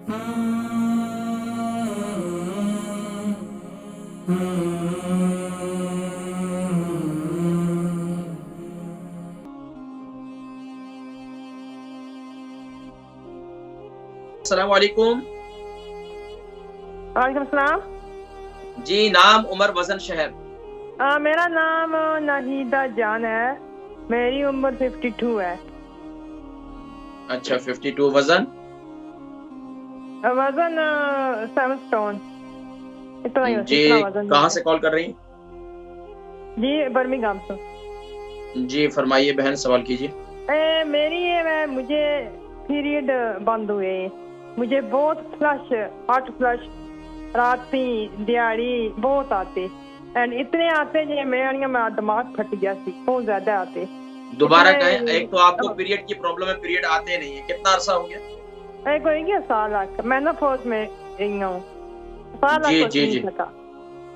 अस्सलाम वालेकुम। वालेकुम सलाम। जी, नाम, उम्र, वजन, शहर। मेरा नाम नाहिदा जान है, मेरी उम्र 52 है। अच्छा, 52। वजन? वजन 7 स्टोन। इतना ही जी, इतना वजन कहाँ है। से कॉल कर रही हैं? जी, बर्मिंघम से। जी, फरमाइए बहन, सवाल कीजिए। मुझे पीरियड बंद हुए, मुझे बहुत फ्लश, हॉट फ्लश, राती दिहाड़ी बहुत आते, एंड इतने आते जे मेरा दिमाग फट गया सी, बहुत ज्यादा आते। दोबारा इतने- कहें। एक तो आपको पीरियड की प्रॉब्लम है, पीरियड आते नहीं है। कितना अरसा हो गया? कोई क्या साल लाख मैं ना फौज में रही हूँ, साल लाख जी हो जी नहीं जी। सका।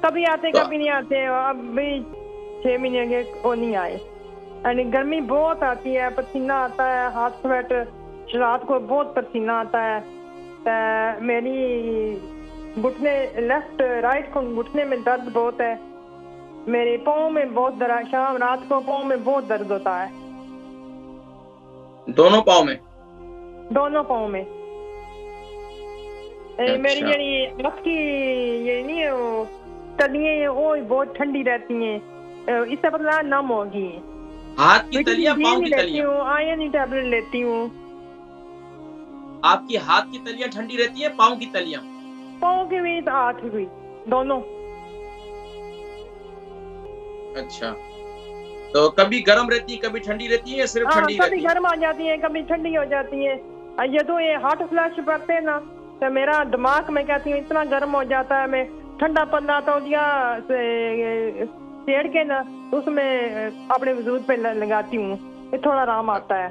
कभी आते तो कभी नहीं आते, अब भी 6 महीने के वो नहीं आए। एंड गर्मी बहुत आती है, पसीना आता है, हाथ स्वेट, रात को बहुत पसीना आता है। मेरी घुटने लेफ्ट राइट को घुटने में दर्द बहुत है, मेरे पाँव में बहुत दर्द, शाम रात को पाँव में बहुत दर्द होता है। दोनों पाँव में? दोनों पाँव में। मेरी अच्छा। ये आपकी ये नहीं है वो तलियां वो बहुत ठंडी रहती हैं, इससे पतला नम होगी। हाथ की तलियां, पाँव की लेती तलियां? हूँ, आयरन की टैबलेट लेती हूँ। आपकी हाथ की तलियां ठंडी रहती है, पाँव की तलियां? पाँव की भी तो हाथ की भी, दोनों। अच्छा, तो कभी गर्म रहती है, कभी ठंडी रहती है, या सिर्फ ठंडी कभी रहती है? गर्म आ जाती है, कभी ठंडी हो जाती है। ये तो ये हॉट फ्लैश पड़ते हैं ना, तो मेरा दिमाग में कहती हूँ इतना गर्म हो जाता है, मैं ठंडा पन्ना तो दिया सेड़ के ना उसमें अपने वजूद पे लगाती हूँ, ये थोड़ा आराम आता है।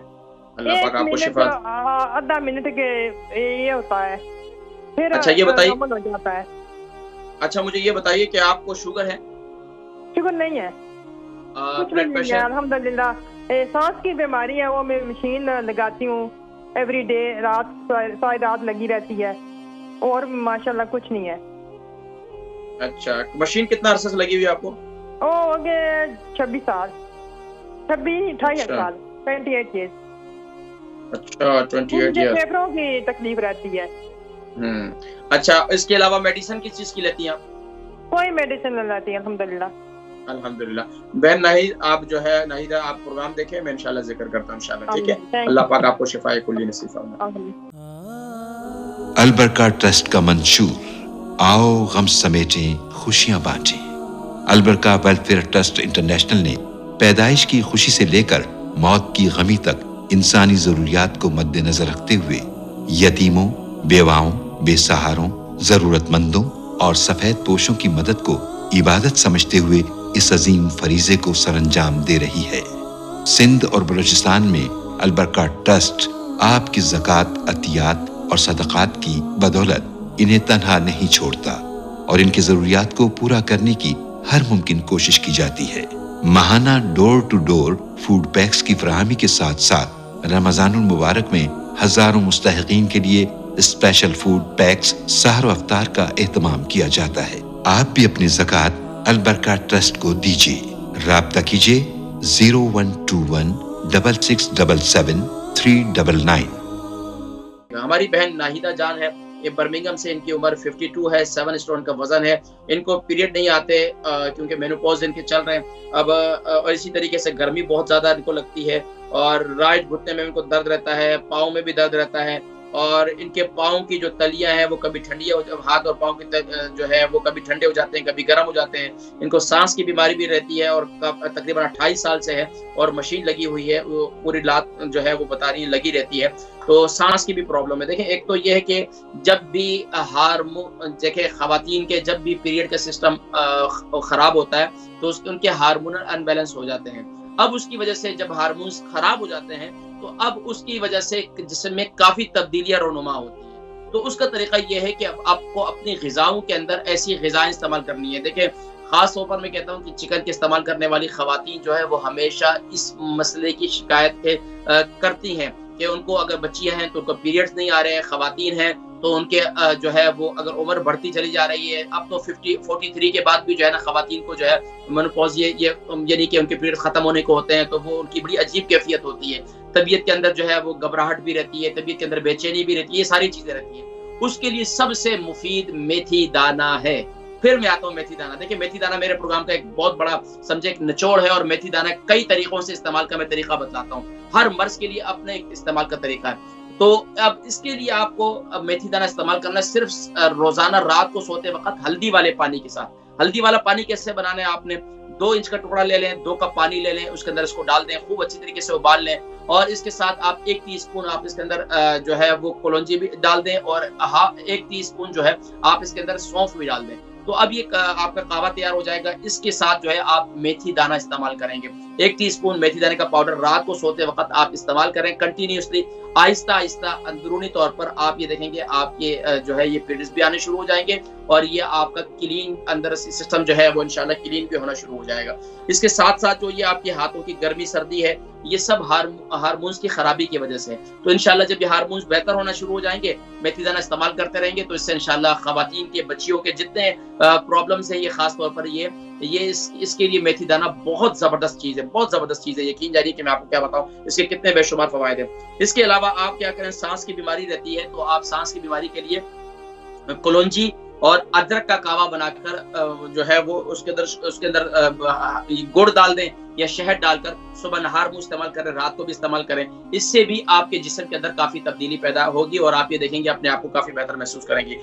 अल्लाह पाक आपको शिफा। आधा मिनट के ये होता है, फिर अच्छा, ये बताइए। नॉर्मल हो जाता है। अच्छा, मुझे ये बताइए कि आपको शुगर है? शुगर नहीं है, कुछ भी ब्लड नहीं है प्रेशर? अल्हम्दुलिल्लाह। सांस की बीमारी है, वो मैं मशीन लगाती हूँ एवरी डे, रात सारी रात लगी रहती है, और माशाल्लाह कुछ नहीं है। अच्छा, मशीन कितना अरसे से लगी हुई है आपको? ओ हो गए 26 साल, 28 अच्छा। साल, 28 ईयर्स। अच्छा, 28 मुझे ईयर्स। फेफड़ों की तकलीफ रहती है। अच्छा, इसके अलावा मेडिसिन किस चीज की लेती हैं आप? कोई मेडिसिन नहीं लेती है अल्हम्दुलिल्लाह। अल्हम्दुलिल्लाह। बहन आप जो है नाहिदा, आप प्रोग्राम देखें, मैं इंशाल्लाह जिक्र करता हूँ इंशाल्लाह, ठीक है? Thank अल्लाह पाक आपको शिफाए कुल्ली नसीब फरमाए। you. अलबरका ट्रस्ट का मंशूर, आओ गम समेटें खुशियां बांटें। अलबरका वेलफेयर ट्रस्ट इंटरनेशनल ने पैदाइश की खुशी से लेकर मौत की गमी तक इंसानी जरूरियात को मद्देनजर रखते हुए यतीमों, बेवाओं, बेसहारों, जरूरतमंदों और सफेद पोशों की मदद को इबादत समझते हुए इस अजीम फरीजे को सरअंजाम दे रही है। सिंध और बलूचिस्तान में अलबरका ट्रस्ट आपकी ज़कात, अतियात और सदक़ात की बदौलत इन्हें तन्हा नहीं छोड़ता और इनकी ज़रूरियात को पूरा करने की हर मुमकिन कोशिश की जाती है। माहाना door to door food packs की फराहमी के साथ साथ रमज़ानुल मुबारक में हजारों मुस्तहिकीन के लिए स्पेशल फूड पैक्स सहर व अफ्तार का एहतमाम किया जाता है। आप भी अपनी ज़कात अलबरका ट्रस्ट को दीजिए। राब्ता कीजिए 0121 6677 399। हमारी बहन नाहिदा जान है, ये बर्मिंघम से, इनकी उम्र 52 है, 7 स्टोन का वजन है। इनको पीरियड नहीं आते क्योंकि मेनोपॉज इनके चल रहे हैं अब, और इसी तरीके से गर्मी बहुत ज्यादा इनको लगती है, और राइट घुटने में इनको दर्द रहता है, पाँव में भी दर्द रहता है, और इनके पाँव की जो तलियां हैं वो कभी ठंडी हो, हाथ और पाँव की जो है वो कभी ठंडे हो जाते हैं, कभी गर्म हो जाते हैं। इनको सांस की बीमारी भी रहती है, और तकरीबन 28 साल से है, और मशीन लगी हुई है, वो पूरी रात जो है वो बता रही है लगी रहती है, तो सांस की भी प्रॉब्लम है। देखें, एक तो ये है कि जब भी देखें खवातीन के जब भी पीरियड का सिस्टम खराब होता है तो उनके हार्मोनल अनबैलेंस हो जाते हैं। अब उसकी वजह से जब हार्मोन्स खराब हो जाते हैं तो अब उसकी वजह से जिस्म में काफी तब्दीलियां रोनुमा होती हैं। तो उसका तरीका यह है कि आपको अपनी ग़िज़ाओं के अंदर ऐसी ग़िज़ाएं इस्तेमाल करनी है। देखें, खास तौर पर मैं कहता हूँ कि चिकन के इस्तेमाल करने वाली खवातीन जो है वो हमेशा इस मसले की शिकायत करती हैं कि उनको अगर बच्चियां हैं तो उनको पीरियड्स नहीं आ रहे हैं, खवातीन हैं تو ان کے جو ہے وہ اگر عمر بڑھتی چلی جا رہی ہے، اب تو 43 کے بعد بھی جو ہے نا خواتین کو جو ہے مینوپاز یہ یعنی کہ ان کے پیریڈ ختم ہونے کو ہوتے ہیں، تو وہ ان کی بڑی عجیب کیفیت ہوتی ہے، طبیعت کے اندر جو ہے وہ گھبراہٹ بھی رہتی ہے، طبیعت کے اندر بے چینی بھی رہتی ہے، یہ ساری چیزیں رہتی ہیں۔ اس کے لیے سب سے مفید میتھی دانہ ہے۔ پھر میں آتا ہوں میتھی دانہ۔ دیکھیں میتھی دانہ میرے پروگرام کا ایک بہت بڑا سمجھے ایک نچوڑ ہے، اور میتھی دانہ کئی طریقوں سے استعمال کا میں طریقہ بتلاتا ہوں، ہر مرض کے لیے اپنے ایک استعمال کا طریقہ ہے۔ تو اب اس کے لیے آپ کو میتھی دانہ استعمال کرنا ہے صرف روزانہ رات کو سوتے وقت ہلدی والے پانی کے ساتھ۔ ہلدی والا پانی کیسے بنانا ہے؟ آپ نے 2 انچ کا ٹکڑا لے لیں، 2 کپ پانی لے لیں، اس کے اندر اس کو ڈال دیں، خوب اچھی طریقے سے ابال لیں، اور اس کے ساتھ آپ 1 ٹی اسپون آپ اس کے اندر جو ہے وہ کلونجی بھی ڈال دیں، اور 1 ٹی اسپون جو ہے آپ اس کے اندر سونف بھی ڈال دیں۔ تو اب یہ آپ کا قہوہ تیار ہو جائے گا۔ اس کے ساتھ جو ہے آپ میتھی دانہ استعمال کریں گے، 1 ٹی اسپون میتھی دانے کا پاؤڈر رات کو سوتے وقت آپ استعمال کریں کنٹینیوسلی، آہستہ آہستہ اندرونی طور پر آپ یہ دیکھیں گے آپ کے جو ہے یہ پیریڈز بھی آنے شروع ہو جائیں گے، اور یہ آپ کا کلین اندر سسٹم جو ہے وہ انشاءاللہ کلین بھی ہونا شروع ہو جائے گا۔ اس کے ساتھ ساتھ جو یہ آپ کے ہاتھوں کی گرمی سردی ہے، یہ سب ہارمونز کی خرابی کی وجہ سے، تو انشاءاللہ جب یہ ہارمونز بہتر ہونا شروع ہو جائیں گے، میتھی دانہ استعمال کرتے رہیں گے، تو اس سے انشاءاللہ خواتین کے بچیوں کے جتنے پرابلمز ہیں، یہ خاص طور پر یہ اس کے لیے میتھی دانہ بہت زبردست چیز ہے، بہت زبردست چیز ہے۔ یقین جانیے کہ میں آپ کو کیا بتاؤں اس کے کتنے بے شمار فوائد ہیں۔ اس کے علاوہ آپ کیا کریں، سانس کی بیماری رہتی ہے، تو آپ سانس کی بیماری کے لیے کلونجی اور ادرک کا کہوہ بنا کر جو ہے وہ اس کے اندر گڑ ڈال دیں یا شہد ڈال کر صبح نہار منہ استعمال کریں، رات کو بھی استعمال کریں۔ اس سے بھی آپ کے جسم کے اندر کافی تبدیلی پیدا ہوگی، اور آپ یہ دیکھیں گے اپنے آپ کو کافی بہتر محسوس کریں گے۔